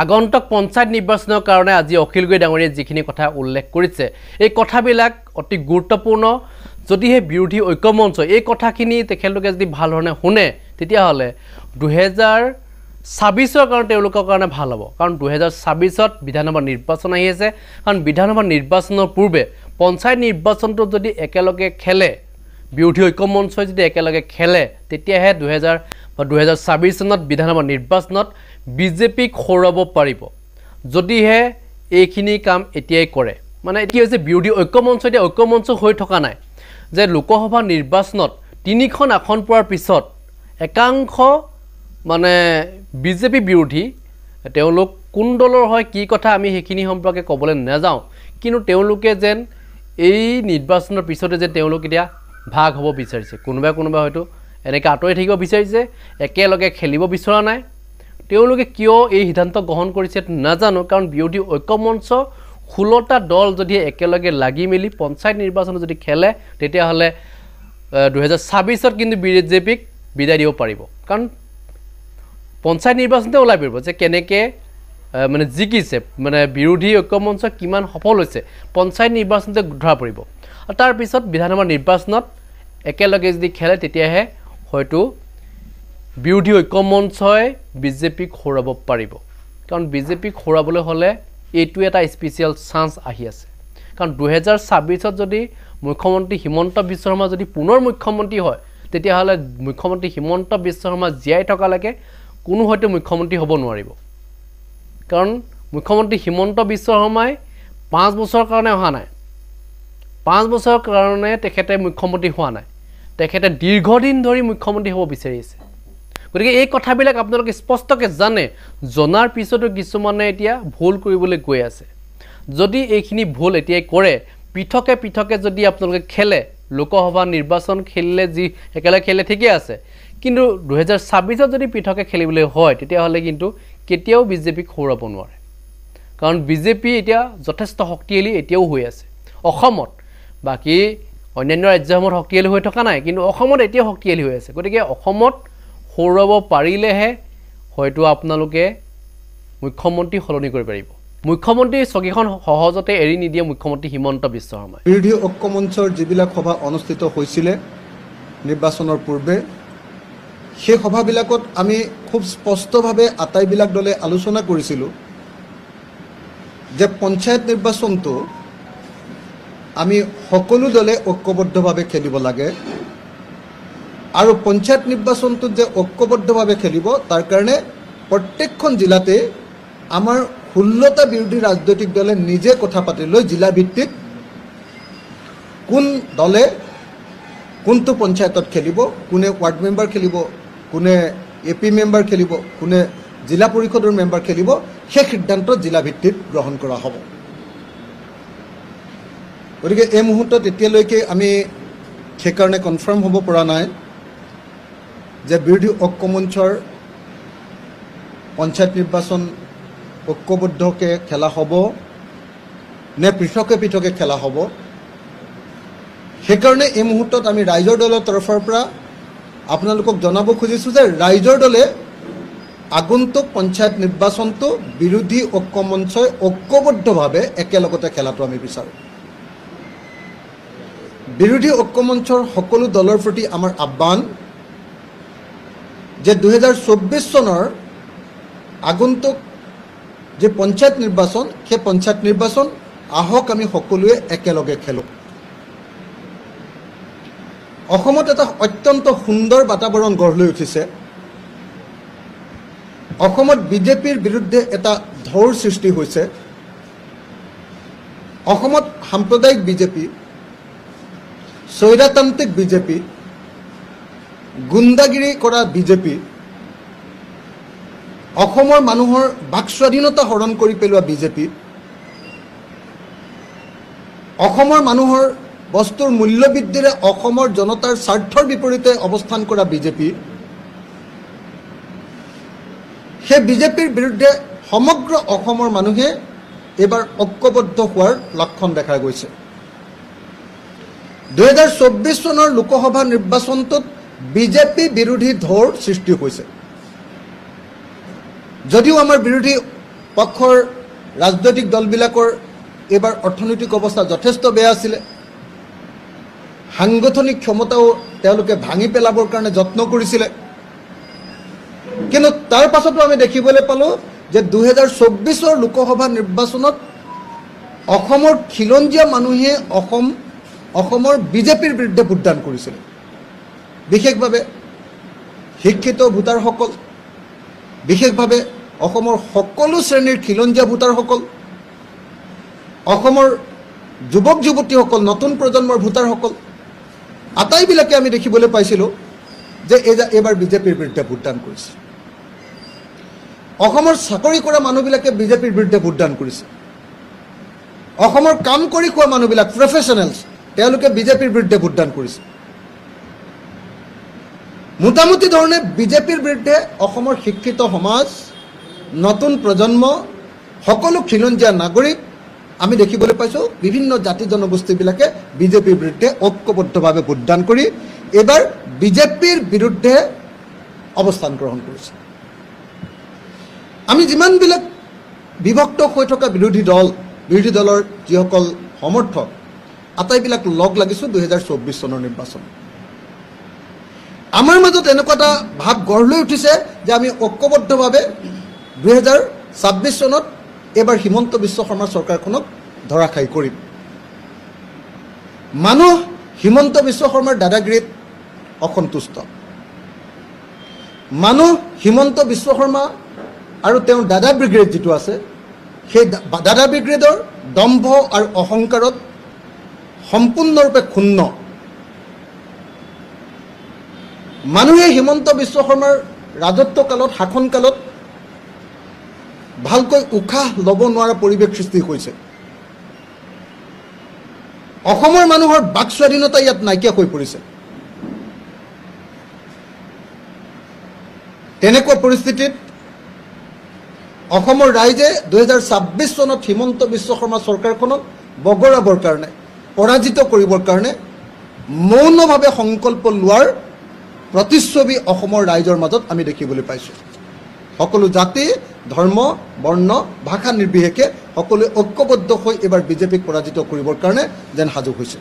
আগন্তুক পঞ্চায়ত নিৰ্বাচনৰ কাৰণে আজি অখিল গগৈ ডাঙৰীয়ে যিখিনি কথা উল্লেখ কৰিছে এই কথাবিলাক অতি গুৰুত্বপূৰ্ণ যদিহে বিৰোধী ঐক্যমঞ্চ এই কথাখিনি তেখেতলোকে যদি ভাল ধৰণে শুনে তেতিয়াহ'লে 2026ৰ কাৰণে তেওঁলোকৰ কাৰণে ভাল হ'ব কাৰণ 2026ত বিধানসভা নিৰ্বাচন আহি আছে কাৰণ বিধানসভা নিৰ্বাচনৰ পূৰ্বে পঞ্চায়ত নিৰ্বাচনটো যদি একেলগে খেলে বিৰোধী ঐক্যমঞ্চই যদি একেলগে খেলে তেতিয়াহে 2026 চনত বিধানসভা নিৰ্বাচনত বিজেপিক হৰাব পাৰিব যদিহে এইখিনি কাম এতিয়াই কৰে মানে কি হৈছে বিৰোধী ঐক্যমঞ্চ এতিয়া ঐক্যমঞ্চ হৈ থকা নাই যে লোকসভা নিৰ্বাচনত তিনিখন আসন পোৱাৰ পিছত একাংশ মানে বিজেপি বিৰোধী তেওঁলোক কোন দলৰ হয় কি কথা আমি সেইখিনি সম্পৰ্কে ক'বলৈ নাযাওঁ কিন্তু তেওঁলোকে যেন এই নিৰ্বাচনৰ পিছতে যে তেওঁলোক এতিয়া ভাগ হ'ব বিচাৰিছে কোনোবা হয়তো এনেকৈ আঁতৰি থাকিব বিচাৰিছে একেলগে খেলিব বিচৰা নাই তেওঁলোকে কিয় এই সিদ্ধান্ত গ্ৰহণ কৰিছে নাজানো কাৰণ বিৰোধী ঐক্যমঞ্চ 16টা দল যদি একেলগে লাগি মেলি পঞ্চায়ত নিৰ্বাচন যদি খেলে তেতিয়াহ'লে 2026ত কিন্তু বিজেপিক বিদায় দিব পাৰিব কাৰণ পঞ্চায়ত নিৰ্বাচনতে ওলাই পৰিব যে কেনেকৈ মানে জিকিছে মানে বিৰোধী ঐক্যমঞ্চ কিমান সফল হৈছে পঞ্চায়ত নিৰ্বাচনতে ধৰা পৰিব আৰু তাৰ পিছত বিধানসভা নিৰ্বাচনত একেলগে যদি খেলে তেতিয়াহে হয়তো বিৰোধী ঐক্যমঞ্চই বিজেপিক হৰাব পাৰিব কাৰণ বিজেপিক হৰাবলৈ হ'লে এইটো এটা স্পেচিয়েল চান্স আহি আছে কাৰণ 2026ত যদি মুখ্যমন্ত্ৰী হিমন্ত বিশ্ব শৰ্মা যদি পুনৰ মুখ্যমন্ত্ৰী হয় তেতিয়াহ'লে মুখ্যমন্ত্ৰী হিমন্ত বিশ্ব শৰ্মা জীয়াই থকালৈকে কোনো হয়তো মুখ্যমন্ত্ৰী হ'ব নোৱাৰিব কাৰণ মুখ্যমন্ত্ৰী হিমন্ত বিশ্ব শৰ্মাই 5 বছৰৰ কাৰণে অহা নাই 5 বছৰৰ কাৰণে তেখেতে মুখ্যমন্ত্ৰী হোৱা নাই তেখেতে দীৰ্ঘদিন ধৰি মুখ্যমন্ত্ৰী হ'ব বিচাৰিছে গতিকে এই কথাবিলাক আপোনালোকে স্পষ্টকৈ জানে জনাৰ পিছতো কিছুমানে এতিয়া ভুল কৰিবলৈ গৈ আছে যদি এইখিনি ভুল এতিয়াই কৰে পৃথকে যদি আপোনালোকে খেলে লোকসভা নিৰ্বাচন খেলিলে যি একেলগে খেলে ঠিকই আছে কিন্তু 2026ত যদি পৃথকে খেলিবলৈ হয় তেতিয়াহ'লে কিন্তু কেতিয়াও বিজেপিক হৰাব নোৱাৰে কাৰণ বিজেপি এতিয়া যথেষ্ট শক্তিশালী এতিয়াও হৈ আছে অসমত বাকি অন্যান্য ৰাজ্যসমূহত শক্তিশালী হৈ থকা নাই কিন্তু অসমত এতিয়া শক্তিশালী হৈ আছে গতিকে অসমত হৰাব পাৰিলেহে হয়তো আপোনালোকে মুখ্যমন্ত্ৰী সলনি কৰিব পাৰিব মুখ্যমন্ত্ৰী চকীখন সহজতে এৰি নিদিয়ে মুখ্যমন্ত্ৰী হিমন্ত বিশ্ব শৰ্মাই বিৰোধী ঐক্যমঞ্চৰ যিবিলাক সভা অনুষ্ঠিত হৈছিলে নিৰ্বাচনৰ পূৰ্বে সেই সভাবিলাকত আমি খুব স্পষ্টভাৱে আটাইবিলাক দলে আলোচনা কৰিছিলোঁ যে পঞ্চায়ত নিৰ্বাচনটো আমি সকলো দলে ঐক্যবদ্ধভাৱে খেলিব লাগে আৰু পঞ্চায়ত নিৰ্বাচনটো যে ঐক্যবদ্ধভাৱে খেলিব তাৰ কাৰণে প্ৰত্যেকখন জিলাতে আমাৰ 16টা বিৰোধী ৰাজনৈতিক দলে নিজে কথা পাতি লৈ জিলা ভিত্তিক কোন দলে কোনটো পঞ্চায়তত খেলিব কোনে ৱাৰ্ড মেম্বাৰ খেলিব কোনে এপি মেম্বাৰ খেলিব কোনে জিলা পৰিষদৰ মেম্বাৰ খেলিব সেই সিদ্ধান্ত জিলা ভিত্তিত গ্ৰহণ কৰা হ'ব গতিকে এই মুহূৰ্তত এতিয়ালৈকে আমি সেইকাৰণে কনফাৰ্ম হ'ব পৰা নাই যে বিৰোধী ঐক্যমঞ্চৰ পঞ্চায়ত নিৰ্বাচন ঐক্যবদ্ধকৈ খেলা হ'ব নে পৃথকে খেলা হ'ব সেইকাৰণে এই মুহূৰ্তত আমি ৰাইজৰ দলৰ তৰফৰ পৰা আপোনালোকক জনাব খুজিছোঁ যে ৰাইজৰ দলে আগন্তুক পঞ্চায়ত নিৰ্বাচনটো বিৰোধী ঐক্যমঞ্চই ঐক্যবদ্ধভাৱে একেলগতে খেলাটো আমি বিচাৰোঁ বিৰোধী ঐক্যমঞ্চৰ সকলো দলৰ প্ৰতি আমাৰ আহ্বান যে 2024 চনৰ আগন্তুক যে পঞ্চায়ত নিৰ্বাচন সেই পঞ্চায়ত নিৰ্বাচন আহক আমি সকলোৱে একেলগে খেলোঁ অসমত এটা অত্যন্ত সুন্দৰ বাতাবৰণ গঢ় লৈ উঠিছে অসমত বিজেপিৰ বিৰুদ্ধে এটা ঢৌৰ সৃষ্টি হৈছে অসমত সাম্প্ৰদায়িক বিজেপি স্বৈৰতান্ত্ৰিক বিজেপি গুণ্ডাগিৰি কৰা বিজেপি অসমৰ মানুহৰ বাক স্বাধীনতা হৰণ কৰি পেলোৱা বিজেপি অসমৰ মানুহৰ বস্তুৰ মূল্যবৃদ্ধিৰে অসমৰ জনতাৰ স্বাৰ্থৰ বিপৰীতে অৱস্থান কৰা বিজেপি সেই বিজেপিৰ বিৰুদ্ধে সমগ্ৰ অসমৰ মানুহে এবাৰ ঐক্যবদ্ধ হোৱাৰ লক্ষণ দেখা গৈছে 2024 চনৰ লোকসভা নিৰ্বাচনটোত বিজেপি বিৰোধী ঢৌৰ সৃষ্টি হৈছে যদিও আমাৰ বিৰোধী পক্ষৰ ৰাজনৈতিক দলবিলাকৰ এইবাৰ অৰ্থনৈতিক অৱস্থা যথেষ্ট বেয়া আছিলে সাংগঠনিক ক্ষমতাও তেওঁলোকে ভাঙি পেলাবৰ কাৰণে যত্ন কৰিছিলে কিন্তু তাৰ পাছতো আমি দেখিবলৈ পালোঁ যে 2024 লোকসভা নিৰ্বাচনত অসমৰ খিলঞ্জীয়া মানুহে অসমৰ বিজেপিৰ বিৰুদ্ধে ভোটদান কৰিছিল বিশেষভাৱে শিক্ষিত ভোটাৰসকল বিশেষভাৱে অসমৰ সকলো শ্ৰেণীৰ খিলঞ্জীয়া ভোটাৰসকল অসমৰ যুৱক যুৱতীসকল নতুন প্ৰজন্মৰ ভোটাৰসকল আটাইবিলাকে আমি দেখিবলৈ পাইছিলোঁ যে এইবাৰ বিজেপিৰ বিৰুদ্ধে ভোটদান কৰিছে অসমৰ চাকৰি কৰা মানুহবিলাকে বিজেপিৰ বিৰুদ্ধে ভোটদান কৰিছে অসমৰ কাম কৰি খোৱা মানুহবিলাক প্ৰফেশ্যনেলছ তেওঁলোকে বিজেপিৰ বিৰুদ্ধে ভোটদান কৰিছে মোটামুটি ধৰণে বিজেপিৰ বিৰুদ্ধে অসমৰ শিক্ষিত সমাজ নতুন প্ৰজন্ম সকলো খিলঞ্জীয়া নাগৰিক আমি দেখিবলৈ পাইছোঁ বিভিন্ন জাতি জনগোষ্ঠীবিলাকে বিজেপিৰ বিৰুদ্ধে ঐক্যবদ্ধভাৱে ভোটদান কৰি এইবাৰ বিজেপিৰ বিৰুদ্ধে অৱস্থান গ্ৰহণ কৰিছে আমি যিমানবিলাক বিভক্ত হৈ থকা বিৰোধী দলৰ যিসকল সমৰ্থক আটাইবিলাক লগ লাগিছোঁ 2024 চনৰ নিৰ্বাচন আমাৰ মাজত এনেকুৱা এটা ভাৱ গঢ় লৈ উঠিছে যে আমি ঐক্যবদ্ধভাৱে 2026 চনত এইবাৰ হিমন্ত বিশ্ব শৰ্মাৰ চৰকাৰখনক ধৰাশায়ী কৰিম মানুহ হিমন্ত বিশ্ব শৰ্মাৰ দাদাগিৰিত অসন্তুষ্ট মানুহ হিমন্ত বিশ্ব শৰ্মা আৰু তেওঁৰ দাদা ব্ৰিগেড যিটো আছে সেই দাদা ব্ৰিগেডৰ দম্ভ আৰু অহংকাৰত সম্পূৰ্ণৰূপে ক্ষুণ্ণ মানুহে হিমন্ত বিশ্ব শৰ্মাৰ ৰাজত্বকালত শাসনকালত ভালকৈ উশাহ ল'ব নোৱাৰা পৰিৱেশ সৃষ্টি হৈছে অসমৰ মানুহৰ বাক স্বাধীনতা ইয়াত নাইকিয়া হৈ পৰিছে তেনেকুৱা পৰিস্থিতিত অসমৰ ৰাইজে 2026 চনত হিমন্ত বিশ্ব শৰ্মা চৰকাৰখনক বগৰাবৰ কাৰণে পৰাজিত কৰিবৰ কাৰণে মৌনভাৱে সংকল্প লোৱাৰ প্ৰতিচ্ছবি অসমৰ ৰাইজৰ মাজত আমি দেখিবলৈ পাইছোঁ সকলো জাতি ধৰ্ম বৰ্ণ ভাষা নিৰ্বিশেষে সকলোৱে ঐক্যবদ্ধ হৈ এবাৰ বিজেপিক পৰাজিত কৰিবৰ কাৰণে যেন সাজু হৈছে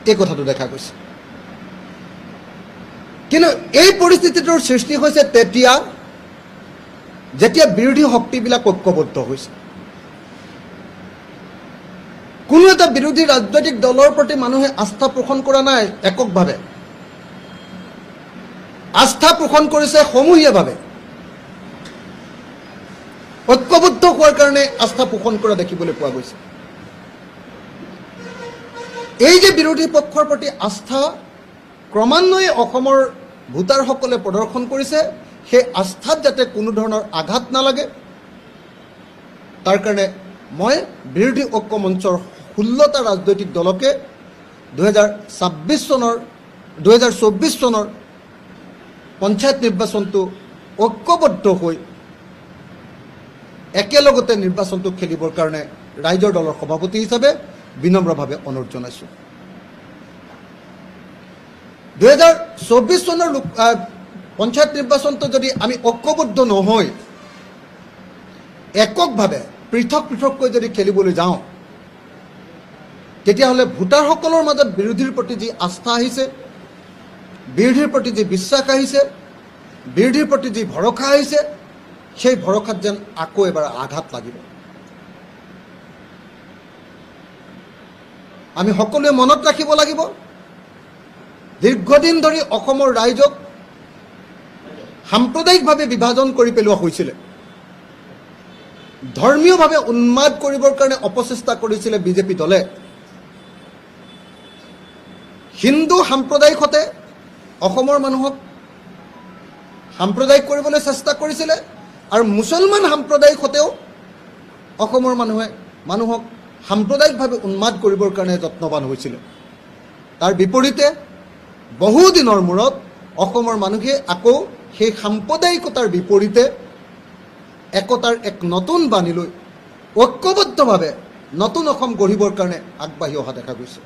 এই কথাটো দেখা গৈছে কিন্তু এই পৰিস্থিতিটোৰ সৃষ্টি হৈছে যেতিয়া বিৰোধী শক্তিবিলাক ঐক্যবদ্ধ হৈছে কোনো এটা বিৰোধী ৰাজনৈতিক দলৰ প্ৰতি মানুহে আস্থা পোষণ কৰা নাই এককভাৱে আস্থা পোষণ কৰিছে সমূহীয়াভাৱে ঐক্যবদ্ধ হোৱাৰ কাৰণে আস্থা পোষণ কৰা দেখিবলৈ পোৱা গৈছে এই যে বিৰোধী পক্ষৰ প্ৰতি আস্থা ক্ৰমান্বয়ে অসমৰ ভোটাৰসকলে প্ৰদৰ্শন কৰিছে সেই আস্থাত যাতে কোনো ধৰণৰ আঘাত নালাগে তাৰ কাৰণে মই বিৰোধী ঐক্য মঞ্চৰ 16টা ৰাজনৈতিক দলকে 2024 চনৰ পঞ্চায়ত নিৰ্বাচনটো ঐক্যবদ্ধ হৈ একেলগতে নিৰ্বাচনটো খেলিবৰ কাৰণে ৰাইজৰ দলৰ সভাপতি হিচাপে বিনম্ৰভাৱে অনুৰোধ জনাইছোঁ 2024 চনৰ পঞ্চায়ত নিৰ্বাচনটো যদি আমি ঐক্যবদ্ধ নহয় এককভাৱে পৃথককৈ যদি খেলিবলৈ যাওঁ তেতিয়াহ'লে ভোটাৰসকলৰ মাজত বিৰোধীৰ প্ৰতি যি আস্থা আহিছে বিৰোধীৰ প্ৰতি যি বিশ্বাস আহিছে বিৰোধীৰ প্ৰতি যি ভৰসা আহিছে সেই ভৰসাত যেন আকৌ এবাৰ আঘাত লাগিব আমি সকলোৱে মনত ৰাখিব লাগিব দীৰ্ঘদিন ধৰি অসমৰ ৰাইজক সাম্প্ৰদায়িকভাৱে বিভাজন কৰি পেলোৱা হৈছিলে ধৰ্মীয়ভাৱে উন্মাদ কৰিবৰ কাৰণে অপচেষ্টা কৰিছিলে বিজেপি দলে হিন্দু সাম্প্ৰদায়িকতে অসমৰ মানুহক সাম্প্ৰদায়িক কৰিবলৈ চেষ্টা কৰিছিলে আৰু মুছলমান সাম্প্ৰদায়িকতেও অসমৰ মানুহক সাম্প্ৰদায়িকভাৱে উন্মাদ কৰিবৰ কাৰণে যত্নবান হৈছিল তাৰ বিপৰীতে বহুদিনৰ মূৰত অসমৰ মানুহে আকৌ সেই সাম্প্ৰদায়িকতাৰ বিপৰীতে একতাৰ এক নতুন বাণী লৈ ঐক্যবদ্ধভাৱে নতুন অসম গঢ়িবৰ কাৰণে আগবাঢ়ি অহা দেখা গৈছে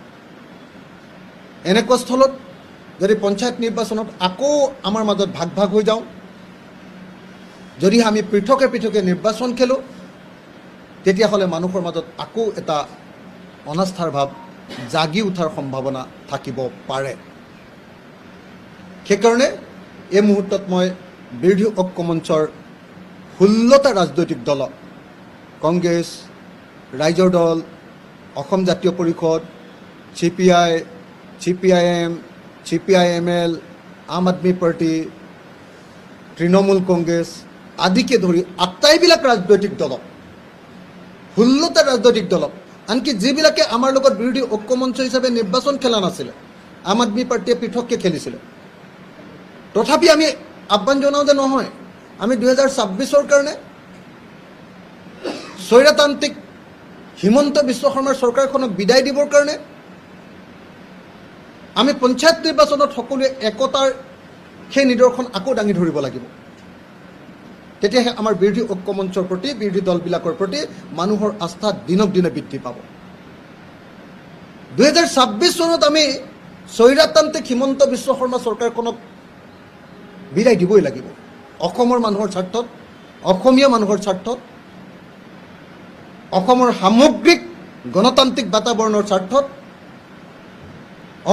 এনেকুৱা স্থলত যদি পঞ্চায়ত নিৰ্বাচনত আকৌ আমাৰ মাজত ভাগ হৈ যাওঁ যদি আমি পৃথকে পৃথকে নিৰ্বাচন খেলোঁ তেতিয়াহ'লে মানুহৰ মাজত আকৌ এটা অনাস্থাৰ ভাৱ জাগি উঠাৰ সম্ভাৱনা থাকিব পাৰে। সেইকাৰণে এই মুহূৰ্তত মই বিৰোধী ঐক্য মঞ্চৰ 16টা ৰাজনৈতিক দলক কংগ্ৰেছ, ৰাইজৰ দল, অসম জাতীয় পৰিষদ, CPI, CPIM, CPIML, আম আদমি পাৰ্টি, তৃণমূল কংগ্ৰেছ আদিকে ধৰি আটাইবিলাক ৰাজনৈতিক দলক 16টা ৰাজনৈতিক দলক আনকি যিবিলাকে আমাৰ লগত বিৰোধী ঐক্য মঞ্চ হিচাপে নিৰ্বাচন খেলা নাছিলে, আম আদমি পাৰ্টিয়ে পৃথককৈ খেলিছিলে, তথাপি আমি আহ্বান জনাওঁ যে নহয়, আমি 2026ৰ কাৰণে স্বৈৰতান্ত্ৰিক হিমন্ত বিশ্ব শৰ্মাৰ চৰকাৰখনক বিদায় দিবৰ কাৰণে আমি পঞ্চায়ত নিৰ্বাচনত সকলোৱে একতাৰ সেই নিদৰ্শন আকৌ দাঙি ধৰিব লাগিব। তেতিয়াহে আমাৰ বিৰোধী ঐক্য মঞ্চৰ প্ৰতি, বিৰোধী দলবিলাকৰ প্ৰতি মানুহৰ আস্থা দিনক দিনে বৃদ্ধি পাব। 2026 চনত আমি স্বৈৰতান্ত্ৰিক হিমন্ত বিশ্ব শৰ্মা চৰকাৰখনক বিদায় দিবই লাগিব। অসমৰ মানুহৰ স্বাৰ্থত, অসমীয়া মানুহৰ স্বাৰ্থত, অসমৰ সামগ্ৰিক গণতান্ত্ৰিক বাতাবৰণৰ স্বাৰ্থত,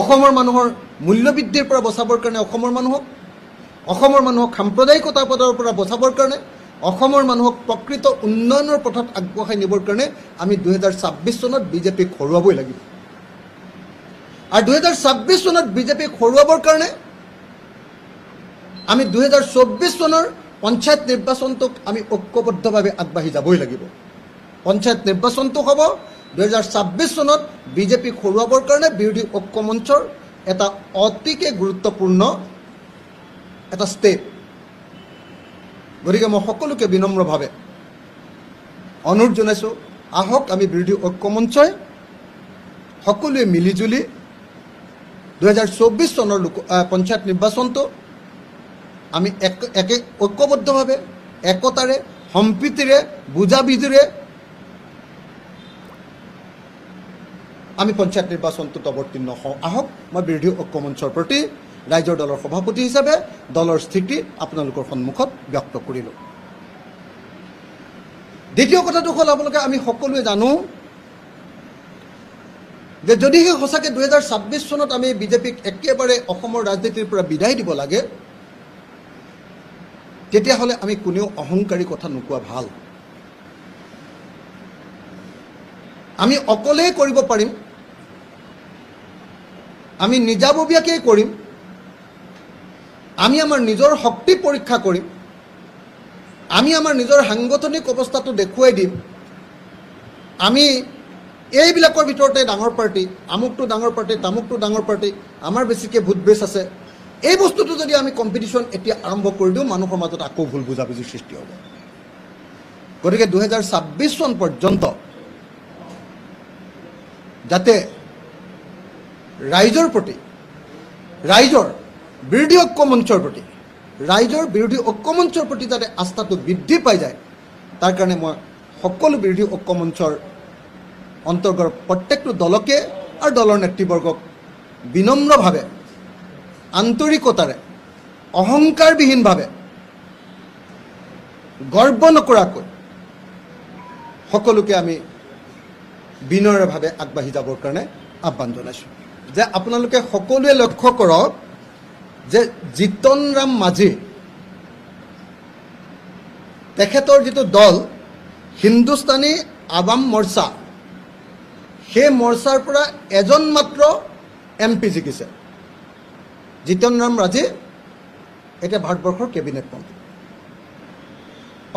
অসমৰ মানুহৰ মূল্যবৃদ্ধিৰ পৰা বচাবৰ কাৰণে অসমৰ মানুহক সাম্প্ৰদায়িকতাবাদৰ পৰা বচাবৰ কাৰণে, অসমৰ মানুহক প্ৰকৃত উন্নয়নৰ পথত আগবঢ়াই নিবৰ কাৰণে আমি 2026 চনত বিজেপিক হৰুৱাবই লাগিব। আৰু 2026 চনত বিজেপিক হৰুৱাবৰ কাৰণে আমি 2024 চনৰ পঞ্চায়ত নিৰ্বাচনটোক আমি ঐক্যবদ্ধভাৱে আগবাঢ়ি যাবই লাগিব। পঞ্চায়ত নিৰ্বাচনটো হ'ব 2026 চনত বিজেপিক হৰুৱাবৰ কাৰণে বিৰোধী ঐক্য মঞ্চৰ এটা অতিকে গুৰুত্বপূৰ্ণ এটা ষ্টেপ। গতিকে মই সকলোকে বিনম্ৰভাৱে অনুৰোধ জনাইছোঁ, আহক আমি বিৰোধী ঐক্য মঞ্চই সকলোৱে মিলিজুলি 2024 চনৰ পঞ্চায়ত নিৰ্বাচনটো আমি ঐক্যবদ্ধভাৱে, একতাৰে, সম্প্ৰীতিৰে, বুজাবুজিৰে আমি পঞ্চায়ত নিৰ্বাচনটোত অৱতীৰ্ণ হওঁ। আহক, মই বিৰোধী ঐক্য মঞ্চৰ প্ৰতি ৰাইজৰ দলৰ সভাপতি হিচাপে দলৰ স্থিতি আপোনালোকৰ সন্মুখত ব্যক্ত কৰিলোঁ। দ্বিতীয় কথাটো হ'ল, আপোনালোকে আমি সকলোৱে জানো যে যদিহে সঁচাকৈ 2026 চনত আমি বিজেপিক একেবাৰে অসমৰ ৰাজনীতিৰ পৰা বিদায় দিব লাগে, তেতিয়াহ'লে আমি কোনেও অহংকাৰী কথা নোকোৱা ভাল। আমি অকলেই কৰিব পাৰিম, আমি নিজাববীয়াকেই কৰিম, আমি আমাৰ নিজৰ শক্তি পৰীক্ষা কৰিম, আমি আমাৰ নিজৰ সাংগঠনিক অৱস্থাটো দেখুৱাই দিম, আমি এইবিলাকৰ ভিতৰতে ডাঙৰ পাৰ্টি, আমুকটো ডাঙৰ পাৰ্টি, তামুকটো ডাঙৰ পাৰ্টি, আমাৰ বেছিকৈ ভোট বেছ আছে, এই বস্তুটো যদি আমি কম্পিটিশ্যন এতিয়া আৰম্ভ কৰি দিওঁ, মানুহৰ মাজত আকৌ ভুল বুজাবুজিৰ সৃষ্টি হ'ব। গতিকে 2026 চন পৰ্যন্ত যাতে ৰাইজৰ প্ৰতি, ৰাইজৰ বিৰোধী ঐক্য মঞ্চৰ প্ৰতি, ৰাইজৰ বিৰোধী ঐক্য মঞ্চৰ প্ৰতি যাতে আস্থাটো বৃদ্ধি পাই যায়, তাৰ কাৰণে মই সকলো বিৰোধী ঐক্য মঞ্চৰ অন্তৰ্গত প্ৰত্যেকটো দলকে আৰু দলৰ নেতৃবৰ্গক বিনম্ৰভাৱে, আন্তৰিকতাৰে, অহংকাৰবিহীনভাৱে, গৰ্ব নকৰাকৈ সকলোকে আমি বিনয়ভাৱে আগবাঢ়ি যাবৰ কাৰণে আহ্বান জনাইছোঁ। যে আপোনালোকে সকলোৱে লক্ষ্য কৰক যে জিতন ৰাম মাঝি তেখেতৰ যিটো দল হিন্দুস্তানী আৱাম মৰ্চা, সেই মৰ্চাৰ পৰা এজন মাত্ৰ MP জিকিছে। জিতন ৰাম মাঝি এতিয়া ভাৰতবৰ্ষৰ কেবিনেট মন্ত্ৰী।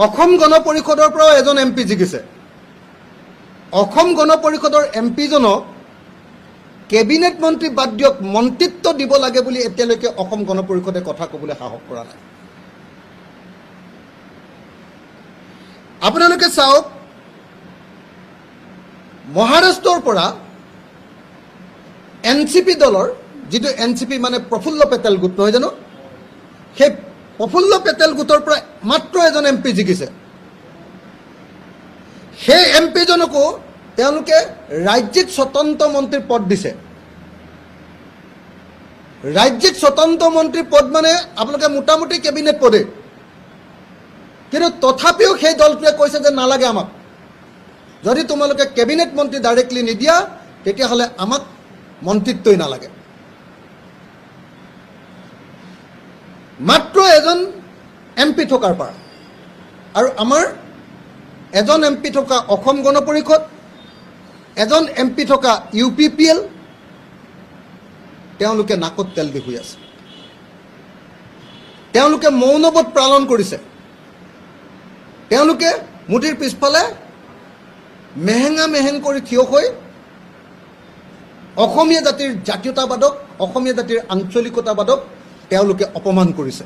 অসম গণ পৰিষদৰ পৰাও এজন MP জিকিছে। অসম গণ পৰিষদৰ MP জনক কেবিনেট মন্ত্ৰী বাদ দিয়ক, মন্ত্ৰিত্ব দিব লাগে বুলি এতিয়ালৈকে অসম গণ পৰিষদে কথা ক'বলৈ সাহস কৰা নাই। আপোনালোকে চাওক, মহাৰাষ্ট্ৰৰ পৰা NCP দলৰ যিটো NCP মানে প্ৰফুল্ল পেটেল গোট নহয় জানো, সেই প্ৰফুল্ল পেটেল গোটৰ পৰা মাত্ৰ এজন MP জিকিছে। সেই MP জনকো তেওঁলোকে ৰাজ্যিক স্বতন্ত্ৰ মন্ত্ৰীৰ পদ দিছে। ৰাজ্যিক স্বতন্ত্ৰ মন্ত্ৰীৰ পদ মানে আপোনালোকে মোটামুটি কেবিনেট পদে। কিন্তু তথাপিও সেই দলটোৱে কৈছে যে নালাগে আমাক, যদি তোমালোকে কেবিনেট মন্ত্ৰী ডাইৰেক্টলি নিদিয়া তেতিয়াহ'লে আমাক মন্ত্ৰিত্বই নালাগে। মাত্ৰ এজন MP থকাৰ পৰা, আৰু আমাৰ এজন MP থকা অসম গণ পৰিষদ, এজন MP থকা UPPL, তেওঁলোকে নাকত তেল দি শুই আছে। তেওঁলোকে মৌনব্ৰত পালন কৰিছে। তেওঁলোকে মোদীৰ পিছফালে মেহেং কৰি থিয় হৈ অসমীয়া জাতিৰ জাতীয়তাবাদক, অসমীয়া জাতিৰ আঞ্চলিকতাবাদক তেওঁলোকে অপমান কৰিছে।